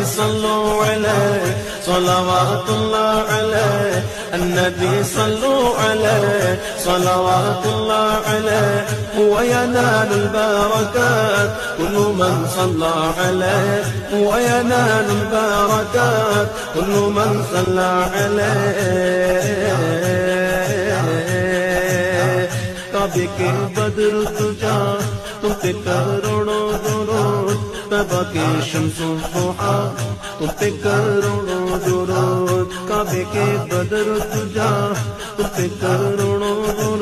صلوا عليه صلوات الله عليه النبي صلوا عليه صلوات الله عليه وينال البركات كل من صلى عليه وينال البركات كل من صلى عليه کعبے کے بدر تجا تم پہ کروڑوں درود طیبہ کے شمس و ضحا تم پہ کروڑوں درود کعبے کے بدر تجا تم پہ کروڑوں درود